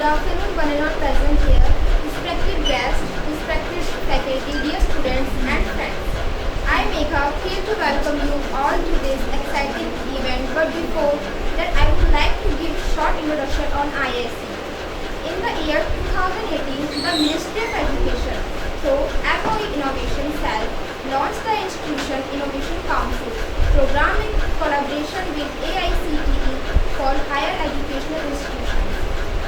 afternoon, one and all present here. Respected guests, respected faculty, dear students and friends. I am Megha, here to welcome you all to this exciting event. But before that, I would like to give a short introduction on IISc. In the year 2018, the Ministry of Education, through MOE Innovation Cell, launched the Institution Innovation Council program in collaboration with AICTE for higher educational institutions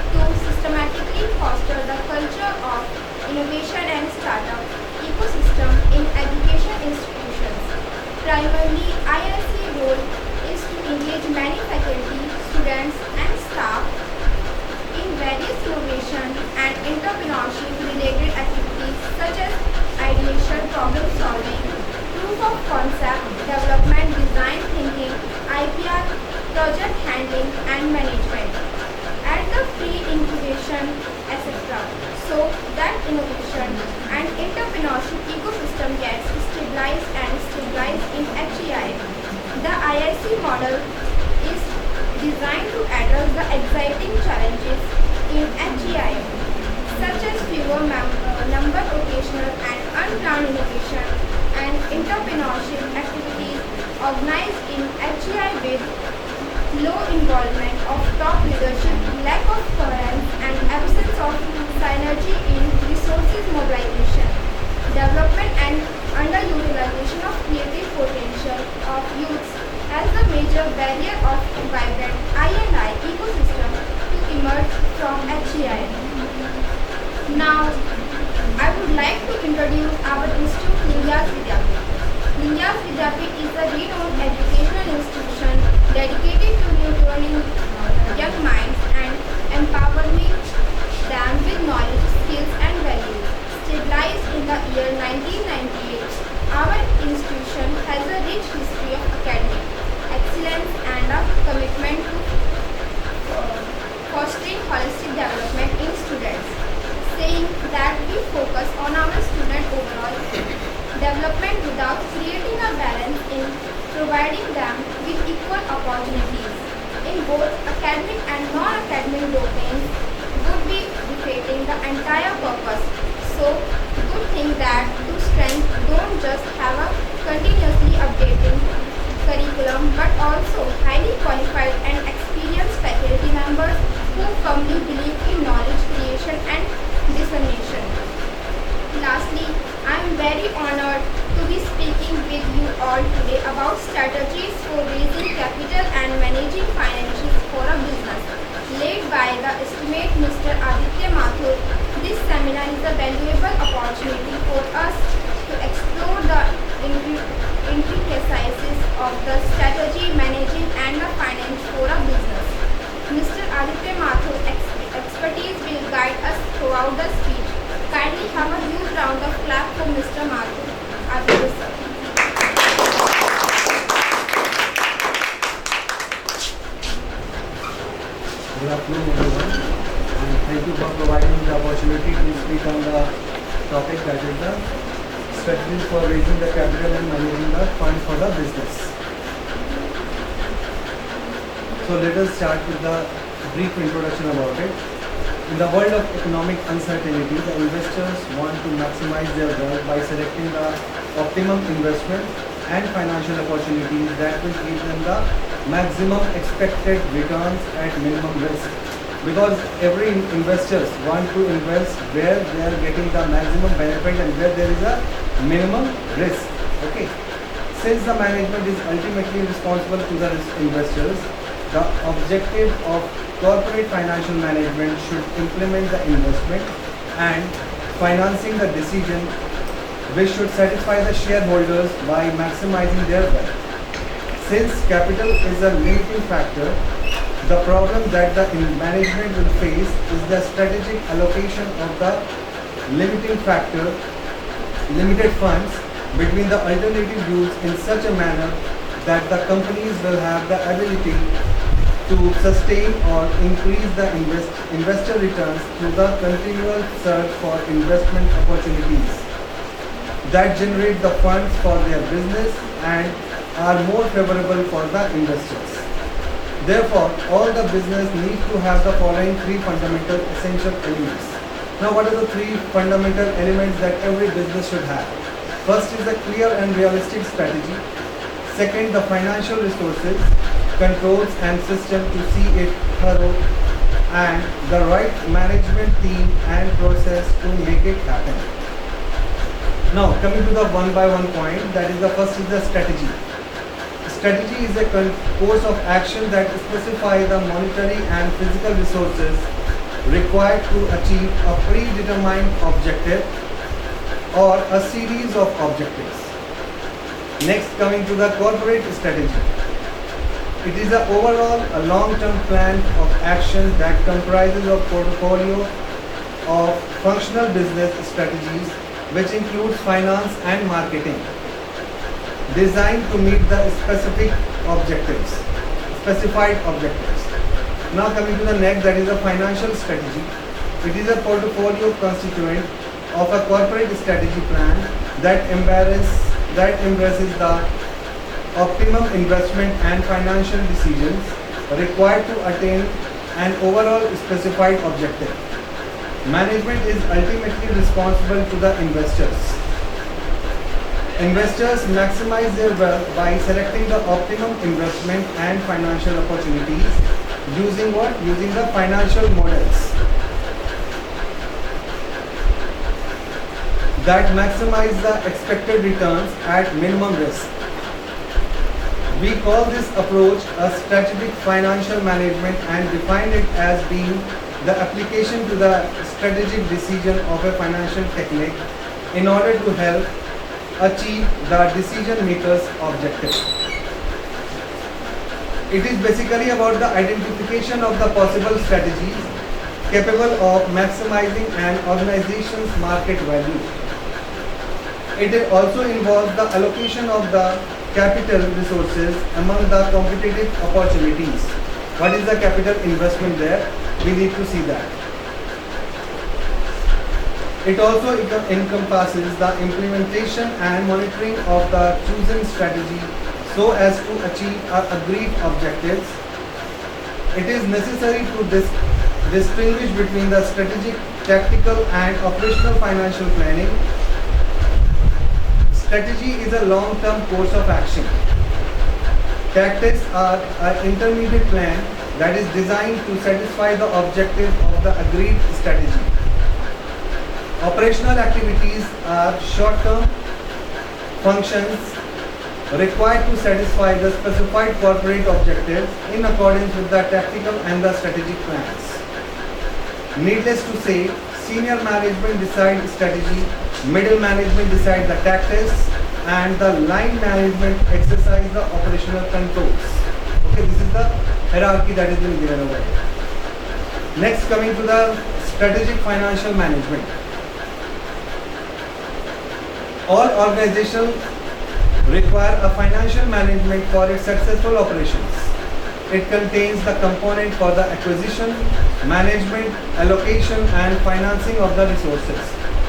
to systematically foster the culture of innovation and startup ecosystem in education institutions. Primarily, IISc role is to engage many faculty, students and staff in various innovation and entrepreneurship related activities such as ideation, problem solving, proof of concept, development, design thinking, IPR, project handling and management at the pre-incubation, etc. So that innovation and entrepreneurship ecosystem gets stabilized in HEI. The IISc model is designed to address the exciting challenges in HEI, such as fewer number occasional and unplanned innovation and entrepreneurship activities organized in HEI with low involvement of top leadership, lack of coherence and absence of synergy in resources mobilization, development and underutilization of creative potential of youths as the major barrier of vibrant I&I ecosystem to emerge from HEI. Now, I would like to introduce our institute, Lingyas Vidyapit. Lingyas Vidyapit is a renowned educational institution dedicated to nurturing young minds and empowering them with knowledge, skills and values. Stabilized in the year 1998, our institution has a rich history of academic excellence and a commitment to fostering holistic development in students, saying that we focus on our student overall development without creating a balance in providing them with equal opportunities in both academic and non-academic domains would be defeating the entire purpose. So, good thing that to strength don't just have a continuously updating curriculum but also highly qualified and experienced faculty members who firmly believe in knowledge creation and dissemination. Lastly, I am very honored to be speaking with you all today about strategies for raising capital and managing finances for a business, led by the esteemed Mr. Aditya Mathur. This seminar is a valuable opportunity for us to explore the intricacies of the strategy, managing and the finance for a business. Mr. Aditya Mathur's expertise will guide us throughout the speech. Kindly have a huge round of clap for Mr. Mathur. Aditya sir. Good afternoon everyone, and thank you for providing me the opportunity to speak on the topic that is the strategies for raising the capital and managing the fund for the business. So let us start with the brief introduction about it. In the world of economic uncertainty, the investors want to maximize their wealth by selecting the optimum investment and financial opportunities that will give them the maximum expected returns at minimum risk. Because every investors want to invest where they are getting the maximum benefit and where there is a minimum risk. Okay. Since the management is ultimately responsible to the investors, the objective of corporate financial management should implement the investment and financing the decision which should satisfy the shareholders by maximizing their wealth. Since capital is a limiting factor, the problem that the management will face is the strategic allocation of the limiting factor, limited funds between the alternative use in such a manner that the companies will have the ability to sustain or increase the investor returns through the continual search for investment opportunities that generate the funds for their business and are more favorable for the investors. Therefore, all the business need to have the following three fundamental essential elements. Now, what are the three fundamental elements that every business should have? First is a clear and realistic strategy. Second, the financial resources, controls and system to see it thorough, and the right management team and process to make it happen. Now, coming to the one by one point, that is the first is the strategy. Strategy is a course of action that specifies the monetary and physical resources required to achieve a predetermined objective or a series of objectives. Next, coming to the corporate strategy. It is a overall a long-term plan of action that comprises a portfolio of functional business strategies which includes finance and marketing, designed to meet the specified objectives. Now coming to the next, that is a financial strategy. It is a portfolio constituent of a corporate strategy plan that embraces the optimum investment and financial decisions required to attain an overall specified objective. Management is ultimately responsible to the investors. Investors maximize their wealth by selecting the optimum investment and financial opportunities using what? Using the financial models that maximize the expected returns at minimum risk. We call this approach a strategic financial management and define it as being the application to the strategic decision of a financial technique in order to help achieve the decision maker's objective. It is basically about the identification of the possible strategies capable of maximizing an organization's market value. It also involves the allocation of the capital resources among the competitive opportunities. What is the capital investment there? We need to see that. It also encompasses the implementation and monitoring of the chosen strategy so as to achieve our agreed objectives. It is necessary to distinguish between the strategic, tactical and operational financial planning. Strategy is a long-term course of action. Tactics are an intermediate plan that is designed to satisfy the objective of the agreed strategy. Operational activities are short-term functions required to satisfy the specified corporate objectives in accordance with the tactical and the strategic plans. Needless to say, senior management decides strategy, middle management decides the tactics, and the line management exercise the operational controls. Okay, this is the hierarchy that has been given over here. Next, coming to the strategic financial management. All organizations require a financial management for its successful operations. It contains the component for the acquisition, management, allocation and financing of the resources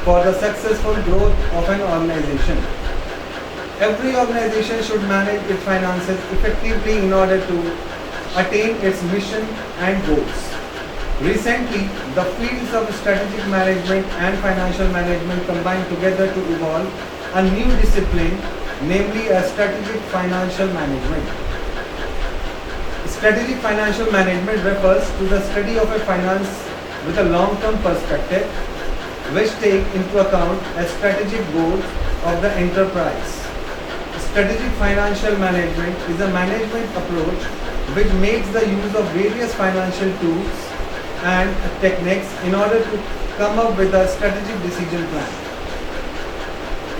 for the successful growth of an organization. Every organization should manage its finances effectively in order to attain its mission and goals. Recently, the fields of strategic management and financial management combined together to evolve a new discipline, namely a strategic financial management. Strategic financial management refers to the study of a finance with a long-term perspective, which take into account a strategic goals of the enterprise. Strategic financial management is a management approach which makes the use of various financial tools and techniques in order to come up with a strategic decision plan.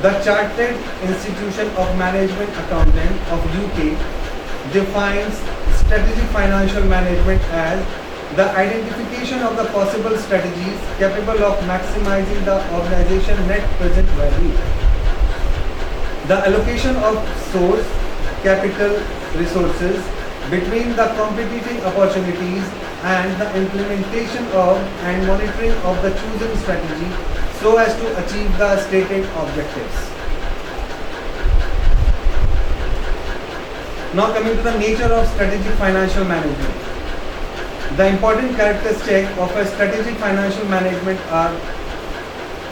The Chartered Institution of Management Accountant of UK defines strategic financial management as the identification of the possible strategies capable of maximizing the organization's net present value, the allocation of source capital resources between the competing opportunities, and the implementation of and monitoring of the chosen strategy so as to achieve the stated objectives. Now coming to the nature of strategic financial management. The important characteristics of a strategic financial management are: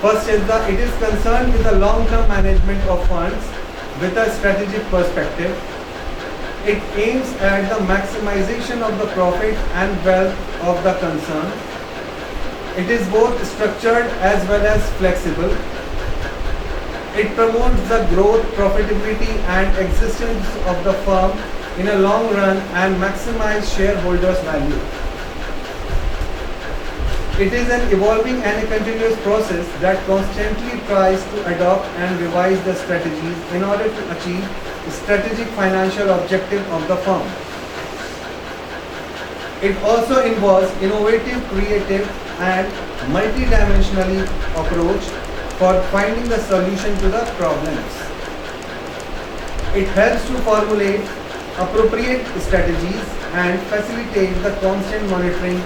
first is that it is concerned with the long-term management of funds with a strategic perspective. It aims at the maximization of the profit and wealth of the concern. It is both structured as well as flexible. It promotes the growth, profitability and existence of the firm in a long run and maximize shareholders' value. It is an evolving and a continuous process that constantly tries to adopt and revise the strategies in order to achieve the strategic financial objective of the firm. It also involves innovative, creative and multidimensionally approach for finding the solution to the problems. It helps to formulate appropriate strategies and facilitate the constant monitoring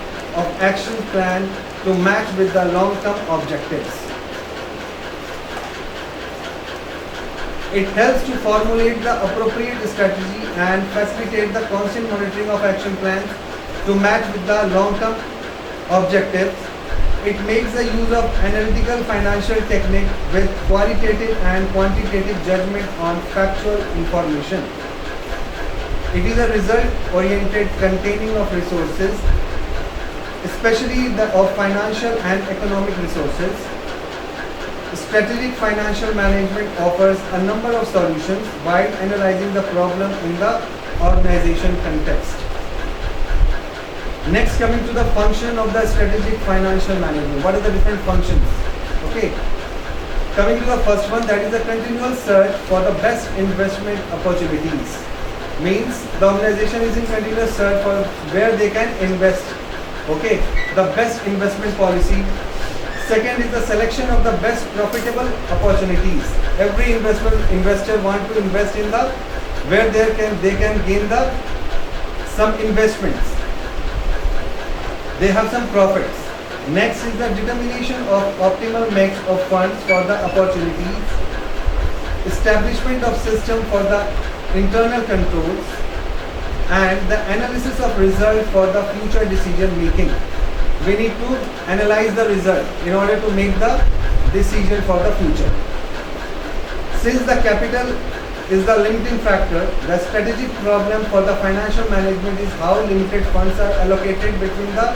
of action plan to match with the long-term objectives. It helps to formulate the appropriate strategy and facilitate the constant monitoring of action plans to match with the long-term objectives. It makes the use of analytical financial technique with qualitative and quantitative judgment on factual information. It is a result-oriented containing of resources, especially of financial and economic resources. Strategic financial management offers a number of solutions while analyzing the problem in the organization context. Next, coming to the function of the strategic financial management. What are the different functions? Okay. Coming to the first one, that is the continual search for the best investment opportunities. Means the organization is in continuous search for where they can invest. Okay, the best investment policy. Second is the selection of the best profitable opportunities. Every investor want to invest in the where they can gain the some investments. They have some profits. Next is the determination of optimal mix of funds for the opportunities. Establishment of system for the internal controls and the analysis of result for the future decision making. We need to analyze the result in order to make the decision for the future. Since the capital is the limiting factor, the strategic problem for the financial management is how limited funds are allocated between the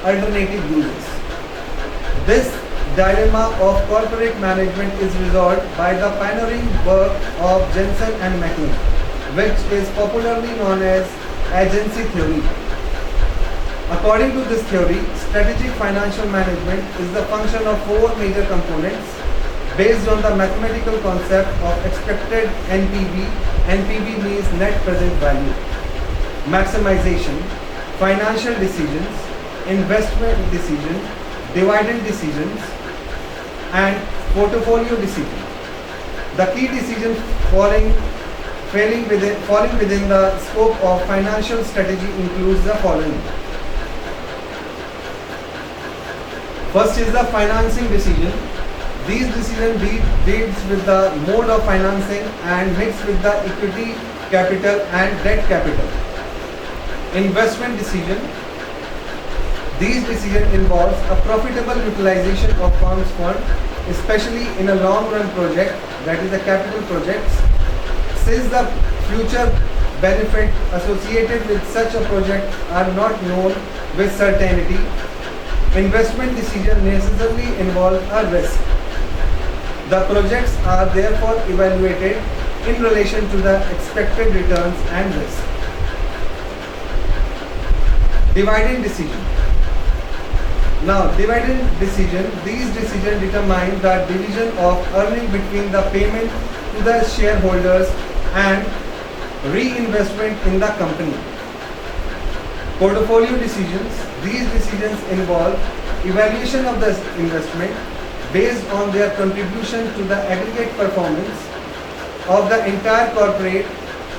alternative uses. This dilemma of corporate management is resolved by the pioneering work of Jensen and McLean, which is popularly known as agency theory. According to this theory, strategic financial management is the function of four major components based on the mathematical concept of expected NPV. NPV means net present value, maximization, financial decisions, investment decisions, dividend decisions, and portfolio decisions. The key decisions falling within the scope of financial strategy includes the following. First is the financing decision. These decisions deals with the mode of financing and mix with the equity capital and debt capital. Investment decision. These decisions involves a profitable utilization of firm's fund, especially in a long run project, that is a capital projects. Since the future benefit associated with such a project are not known with certainty, investment decisions necessarily involve a risk. The projects are therefore evaluated in relation to the expected returns and risk. Dividend decision. Now, dividend decision, these decisions determine the division of earning between the payment to the shareholders and reinvestment in the company. Portfolio decisions, these decisions involve evaluation of the investment based on their contribution to the aggregate performance of the entire corporate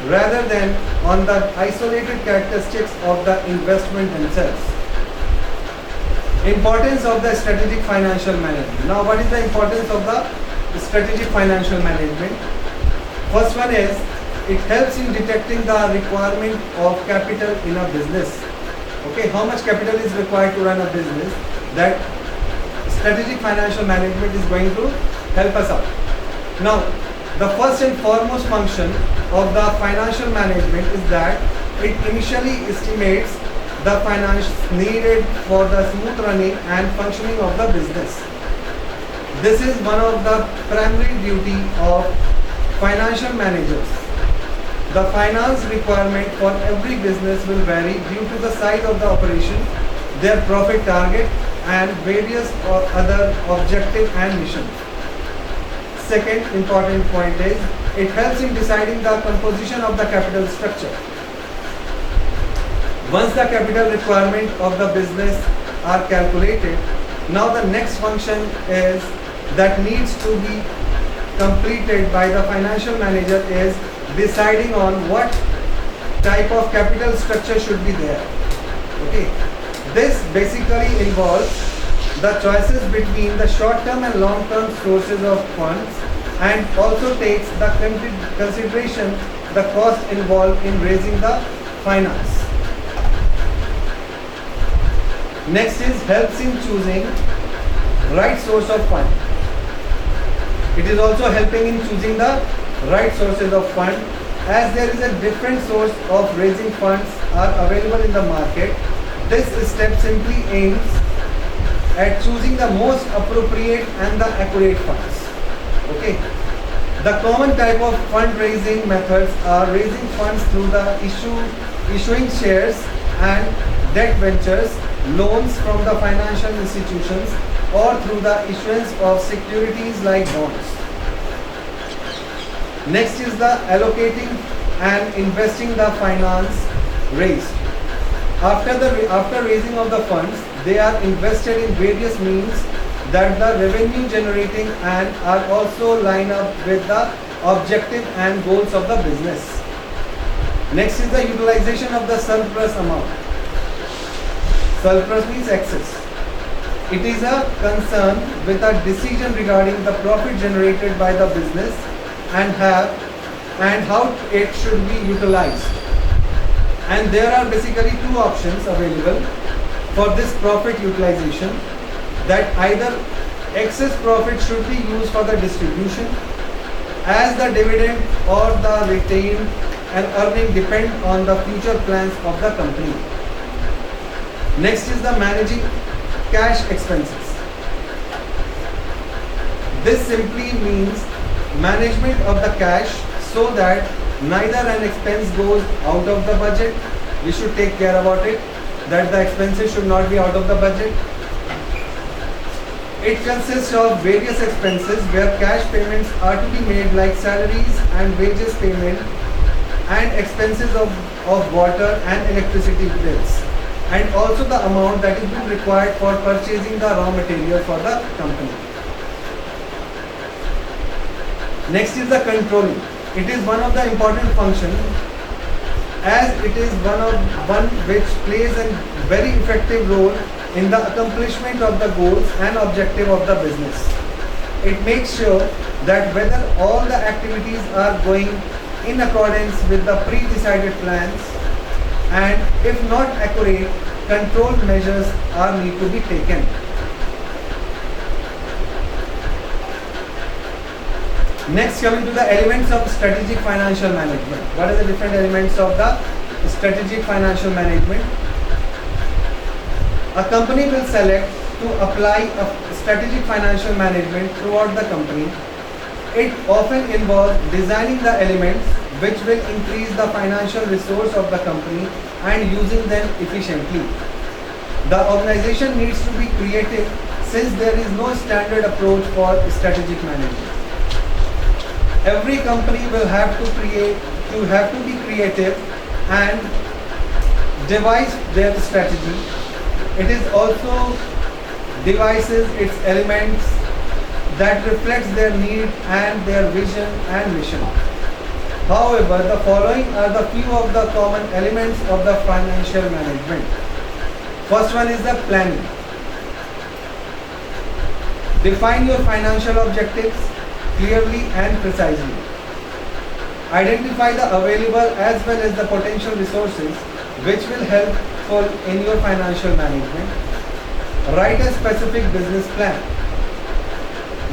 rather than on the isolated characteristics of the investment themselves. Importance of the strategic financial management. Now, what is the importance of the strategic financial management? First one is it helps in detecting the requirement of capital in a business. Okay, how much capital is required to run a business? That strategic financial management is going to help us out. Now, the first and foremost function of the financial management is that it initially estimates the finance needed for the smooth running and functioning of the business. This is one of the primary duty of financial managers. The finance requirement for every business will vary due to the size of the operation, their profit target, and various other objective and missions. Second important point is it helps in deciding the composition of the capital structure. Once the capital requirement of the business are calculated, now the next function is that needs to be completed by the financial manager is deciding on what type of capital structure should be there. Okay, this basically involves the choices between the short-term and long-term sources of funds, and also takes the consideration the cost involved in raising the finance. Next is helps in choosing right source of fund. It is also helping in choosing the right sources of fund, as there is a different source of raising funds are available in the market. This step simply aims at choosing the most appropriate and the accurate funds. Okay. The common type of fundraising methods are raising funds through the issuing shares and debt ventures, loans from the financial institutions, or through the issuance of securities like bonds. Next is the allocating and investing the finance raised. After raising of the funds, they are invested in various means that the revenue generating and are also line up with the objective and goals of the business. Next is the utilization of the surplus amount. Surplus means excess. It is a concern with a decision regarding the profit generated by the business and how it should be utilized. And there are basically two options available for this profit utilization, that either excess profit should be used for the distribution as the dividend, or the retained and earning depend on the future plans of the company. Next is the managing cash expenses. This simply means management of the cash so that neither an expense goes out of the budget. We should take care about it, that the expenses should not be out of the budget. It consists of various expenses where cash payments are to be made, like salaries and wages payment, and expenses of water and electricity bills, and also the amount that is being required for purchasing the raw material for the company. Next is the controlling. It is one of the important functions, as it is one which plays a very effective role in the accomplishment of the goals and objective of the business. It makes sure that whether all the activities are going in accordance with the pre-decided plans, and if not accurate, control measures are need to be taken. Next, coming to the elements of strategic financial management. What are the different elements of the strategic financial management? A company will select to apply a strategic financial management throughout the company. It often involves designing the elements which will increase the financial resource of the company and using them efficiently. The organization needs to be creative, since there is no standard approach for strategic management. Every company will have to be creative and devise their strategy. It is also devises its elements that reflects their need and their vision and mission. However, the following are the few of the common elements of the financial management. First one is the planning. Define your financial objectives clearly and precisely. Identify the available as well as the potential resources which will help in your financial management. Write a specific business plan,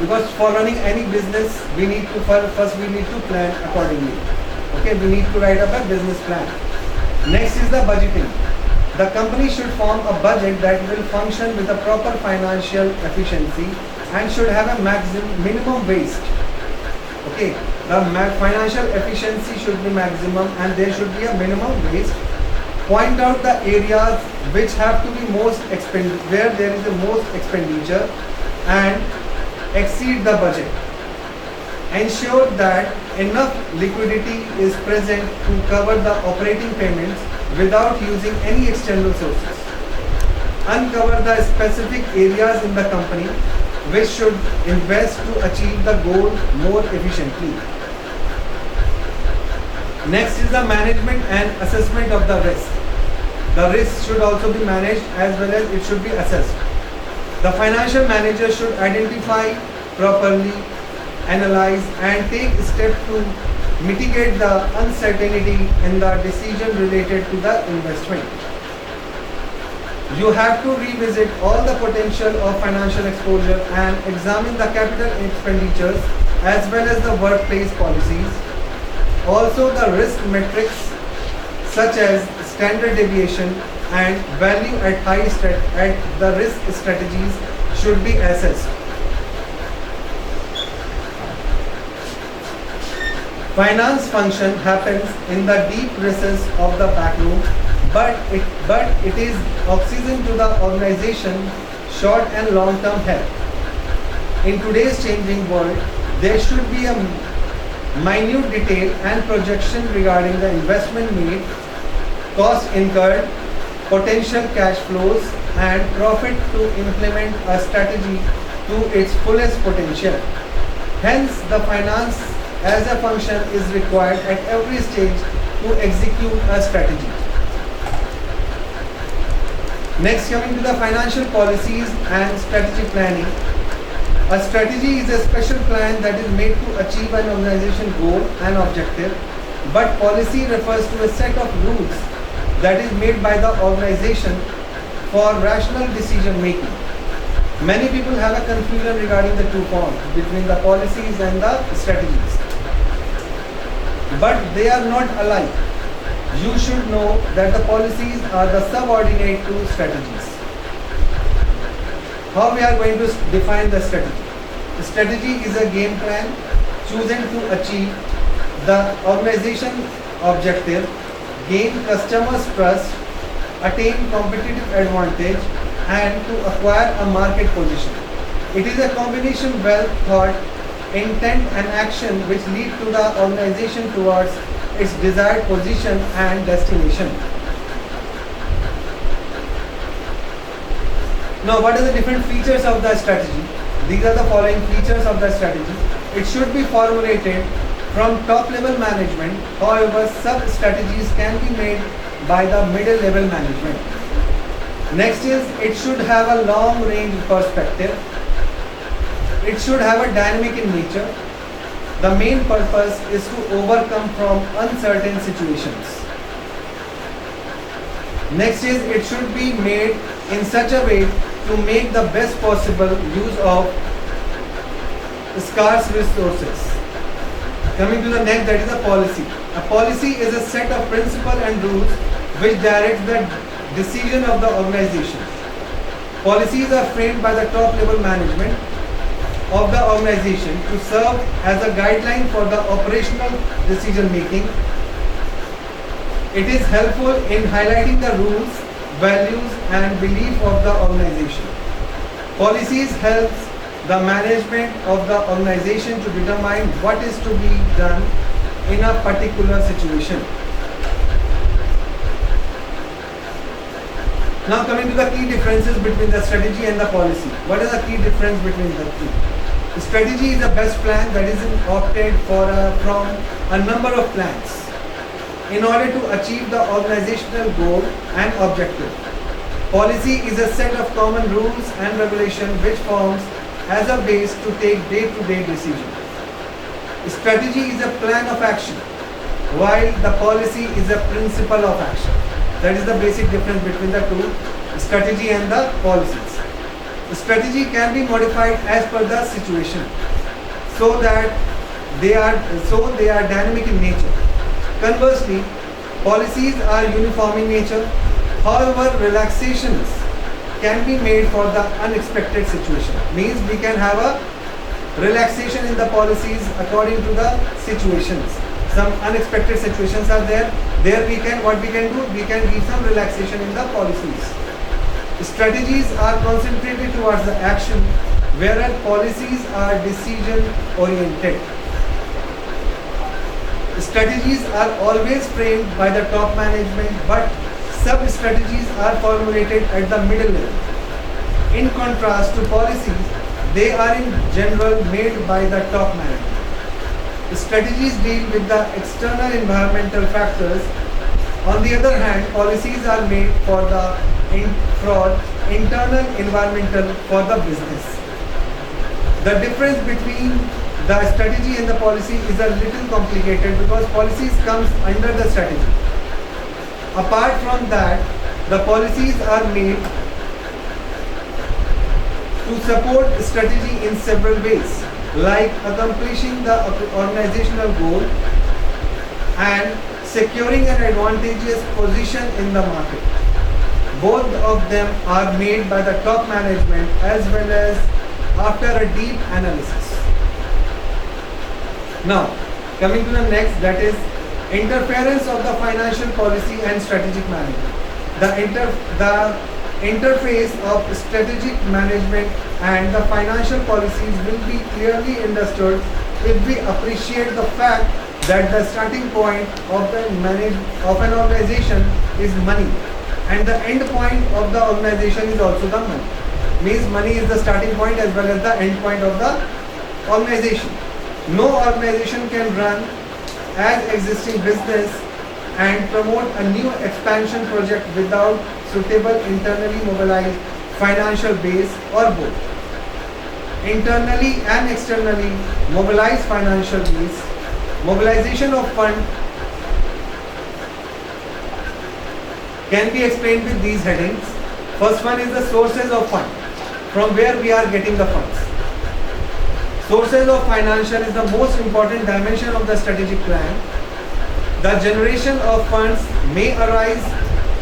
because for running any business we need to first we need to plan accordingly. Okay, we need to write up a business plan. Next is the budgeting. The company should form a budget that will function with a proper financial efficiency and should have a minimum waste. Okay, the financial efficiency should be maximum and there should be a minimum waste. Point out the areas which have to be where there is the most expenditure and exceed the budget. Ensure that enough liquidity is present to cover the operating payments without using any external sources. Uncover the specific areas in the company which should invest to achieve the goal more efficiently. Next is the management and assessment of the risk. The risk should also be managed as well as it should be assessed. The financial manager should identify properly, analyze and take steps to mitigate the uncertainty in the decision related to the investment. You have to revisit all the potential of financial exposure and examine the capital expenditures as well as the workplace policies. Also the risk metrics such as standard deviation and value at the risk strategies should be assessed. Finance function happens in the deep recesses of the back room, but it is oxygen to the organization short and long term health. In today's changing world, there should be a minute detail and projection regarding the investment made, cost incurred, potential cash flows and profit to implement a strategy to its fullest potential. Hence, the finance as a function is required at every stage to execute a strategy. Next, coming to the financial policies and strategy planning. A strategy is a special plan that is made to achieve an organization goal and objective, but policy refers to a set of rules that is made by the organization for rational decision making. Many people have a confusion regarding the two forms between the policies and the strategies, but they are not alike. You should know that the policies are the subordinate to strategies. How we are going to define the strategy? The strategy is a game plan chosen to achieve the organization objective, gain customers' trust, attain competitive advantage, and to acquire a market position. It is a combination well thought, intent and action which lead to the organization towards its desired position and destination. Now, what are the different features of the strategy? These are the following features of the strategy. It should be formulated from top level management. However, sub-strategies can be made by the middle level management. Next is, it should have a long range perspective. It should have a dynamic in nature. The main purpose is to overcome from uncertain situations. Next is, it should be made in such a way to make the best possible use of scarce resources. Coming to the next, that is a policy. A policy is a set of principles and rules which direct the decision of the organization. Policies are framed by the top level management of the organization to serve as a guideline for the operational decision making. It is helpful in highlighting the rules, values and belief of the organization. Policies helps the management of the organization to determine what is to be done in a particular situation. Now coming to the key differences between the strategy and the policy. What is the key difference between the two? The strategy is a best plan that is opted for from a number of plans in order to achieve the organizational goal and objective. Policy is a set of common rules and regulations which forms as a base to take day-to-day decisions. Strategy is a plan of action while the policy is a principle of action. That is the basic difference between the two, strategy and the policies. Strategy can be modified as per the situation, so that they are dynamic in nature. Conversely, policies are uniform in nature. However, relaxations can be made for the unexpected situation. Means we can have a relaxation in the policies according to the situations. Some unexpected situations are there. There we can, what we can do, we can give some relaxation in the policies. Strategies are concentrated towards the action, whereas policies are decision oriented. Strategies are always framed by the top management, but sub-strategies are formulated at the middle level. In contrast to policies, they are in general made by the top management. Strategies deal with the external environmental factors. On the other hand, policies are made for internal environmental for the business. The difference between the strategy and the policy is a little complicated because policies comes under the strategy. Apart from that, the policies are made to support strategy in several ways, like accomplishing the organizational goal and securing an advantageous position in the market. Both of them are made by the top management as well as after a deep analysis. Now, coming to the next, that is interference of the financial policy and strategic management. The interface of strategic management and the financial policies will be clearly understood if we appreciate the fact that the starting point of an organization is money, and the end point of the organization is also the money. Means money is the starting point as well as the end point of the organization. No organization can run as existing business and promote a new expansion project without suitable internally mobilized financial base or both. Internally and externally mobilized financial base. Mobilization of fund can be explained with these headings. First one is the sources of fund, from where we are getting the funds. Sources of financial is the most important dimension of the strategic plan. The generation of funds may arise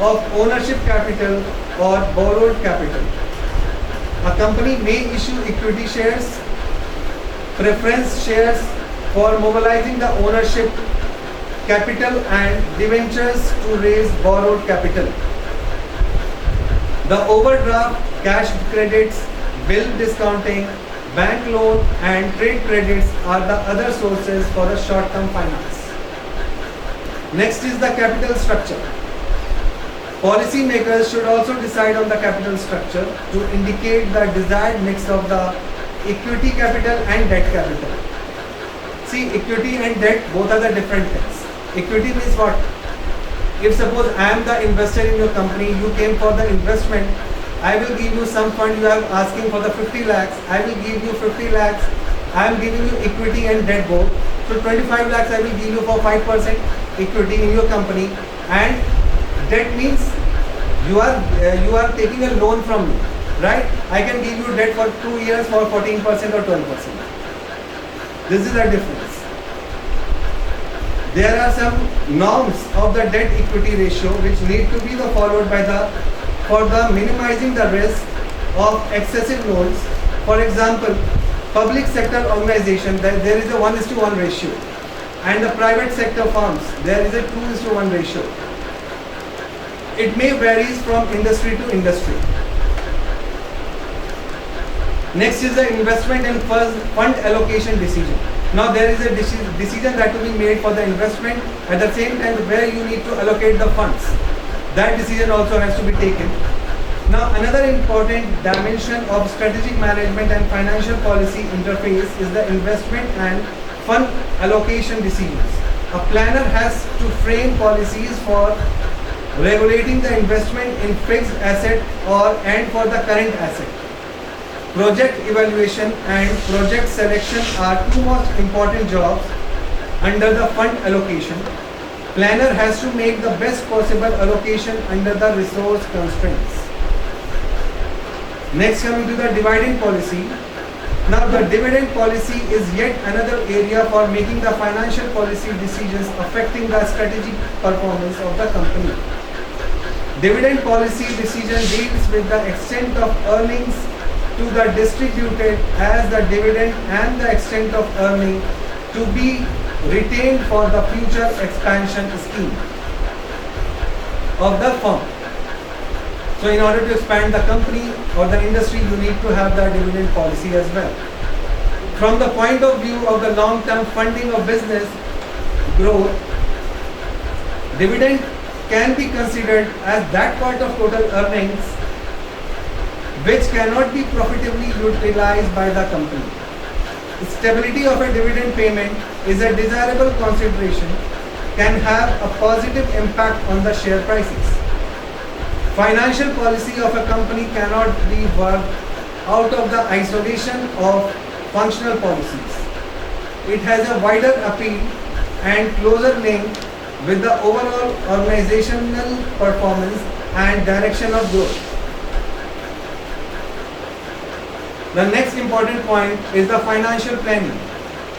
of ownership capital or borrowed capital. A company may issue equity shares, preference shares for mobilizing the ownership capital and debentures to raise borrowed capital. The overdraft, cash credits, bill discounting, bank loan and trade credits are the other sources for a short-term finance. Next is the capital structure. Policy makers should also decide on the capital structure to indicate the desired mix of the equity capital and debt capital. See, equity and debt both are the different things. Equity means what? If suppose I am the investor in your company, you came for the investment, I will give you some fund, you are asking for the 50 lakhs, I will give you 50 lakhs, I am giving you equity and debt both. So 25 lakhs I will give you for 5% equity in your company, and debt means you are taking a loan from me, right? I can give you debt for 2 years for 14% or 12%. This is the difference. There are some norms of the debt equity ratio which need to be followed for the minimizing the risk of excessive loans. For example, public sector organization, there is a 1:1 ratio, and the private sector firms there is a 2:1 ratio. It may varies from industry to industry. Next is the investment and fund allocation decision. Now there is a decision that will be made for the investment, at the same time where you need to allocate the funds. That decision also has to be taken. Now another important dimension of strategic management and financial policy interface is the investment and fund allocation decisions. A planner has to frame policies for regulating the investment in fixed asset and for the current asset. Project evaluation and project selection are two most important jobs under the fund allocation. Planner has to make the best possible allocation under the resource constraints. Next, coming to the dividend policy. Now, the dividend policy is yet another area for making the financial policy decisions affecting the strategic performance of the company. Dividend policy decision deals with the extent of earnings to the distributed as the dividend and the extent of earning to be retained for the future expansion scheme of the firm. So in order to expand the company or the industry, you need to have the dividend policy as well. From the point of view of the long-term funding of business growth, dividend can be considered as that part of total earnings which cannot be profitably utilized by the company. Stability of a dividend payment is a desirable consideration, can have a positive impact on the share prices. Financial policy of a company cannot be worked out of the isolation of functional policies. It has a wider appeal and closer link with the overall organizational performance and direction of growth. The next important point is the financial planning.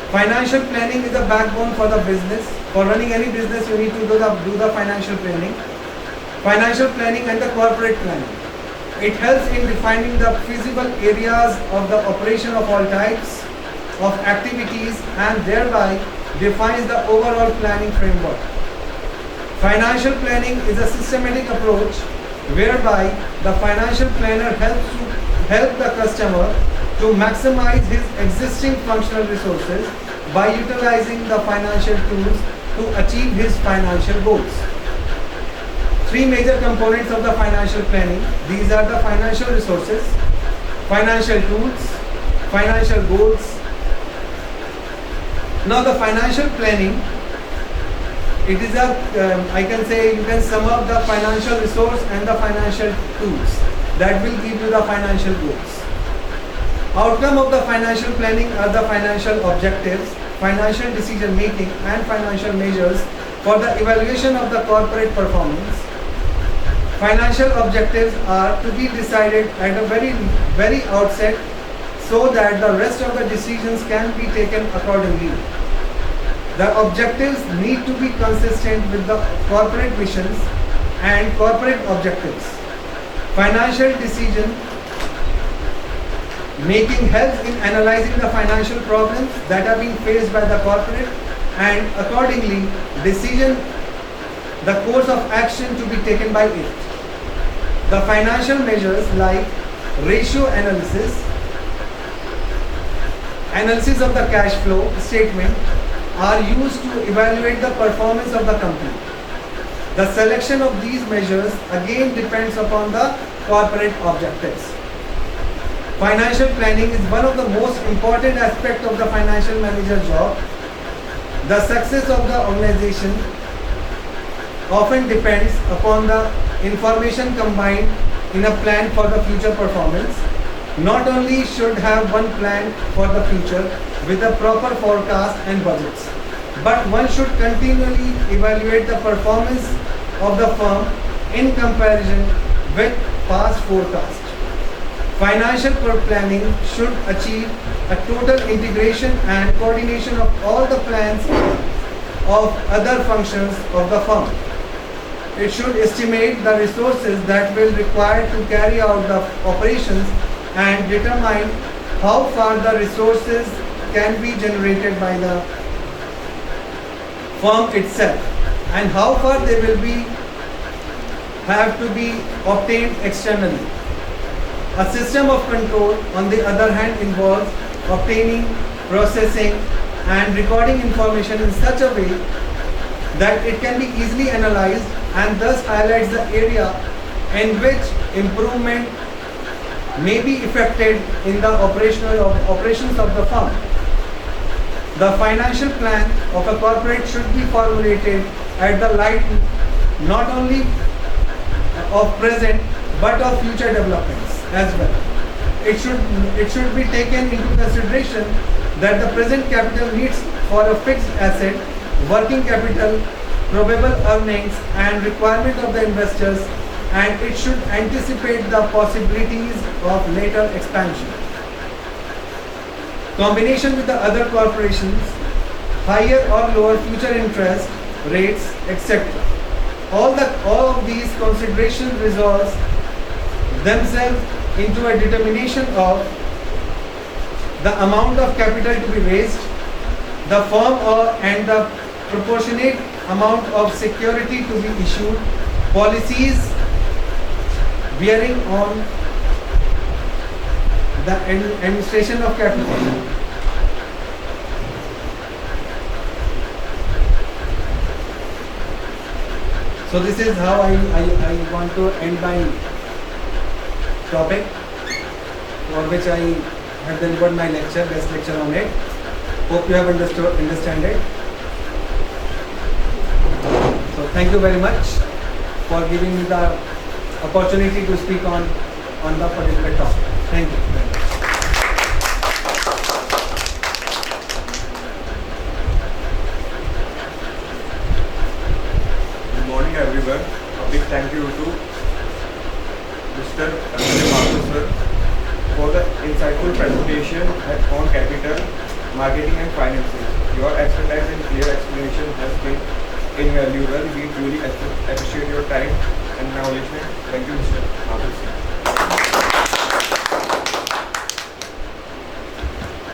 Financial planning is the backbone for the business. For running any business, you need to do the financial planning. Financial planning and the corporate planning. It helps in defining the feasible areas of the operation of all types of activities and thereby defines the overall planning framework. Financial planning is a systematic approach whereby the financial planner help the customer to maximize his existing functional resources by utilizing the financial tools to achieve his financial goals. Three major components of the financial planning. These are the financial resources, financial tools, financial goals. Now the financial planning, it is I can say you can sum up the financial resource and the financial tools that will give you the financial goals. Outcome of the financial planning are the financial objectives, financial decision making and financial measures for the evaluation of the corporate performance. Financial objectives are to be decided at a very outset so that the rest of the decisions can be taken accordingly. The objectives need to be consistent with the corporate missions and corporate objectives. Financial decision making helps in analyzing the financial problems that are being faced by the corporate and accordingly decision the course of action to be taken by it. The financial measures like ratio analysis of the cash flow statement are used to evaluate the performance of the company. The selection of these measures again depends upon the corporate objectives. Financial planning is one of the most important aspects of the financial manager job. The success of the organization often depends upon the information combined in a plan for the future performance. Not only should have one plan for the future with a proper forecast and budgets, but one should continually evaluate the performance of the firm in comparison with past forecasts. Financial planning should achieve a total integration and coordination of all the plans of other functions of the firm. It should estimate the resources that will require to carry out the operations and determine how far the resources can be generated by the firm itself and how far they will have to be obtained externally. A system of control, on the other hand, involves obtaining, processing and recording information in such a way that it can be easily analyzed and thus highlights the area in which improvement may be effected in the operations of the firm. The financial plan of a corporate should be formulated at the light not only of present but of future developments as well. It should be taken into consideration that the present capital needs for a fixed asset, working capital, probable earnings and requirement of the investors, and it should anticipate the possibilities of later expansion. Combination with the other corporations, higher or lower future interest rates, etc. All of these considerations resolve themselves into a determination of the amount of capital to be raised, the form and the proportionate amount of security to be issued, policies bearing on the administration of capital. So this is how I want to end my topic, for which I have delivered my lecture, best lecture on it. Hope you have understand it. So thank you very much for giving me the opportunity to speak on the particular topic. Thank you very much. Good morning everyone. A big thank you to Mr. Anjali Mathur sir for the insightful presentation on capital, marketing and finances. Your expertise and clear explanation has been invaluable. We truly appreciate your time and knowledge. Thank you, Mr. Mathur sir.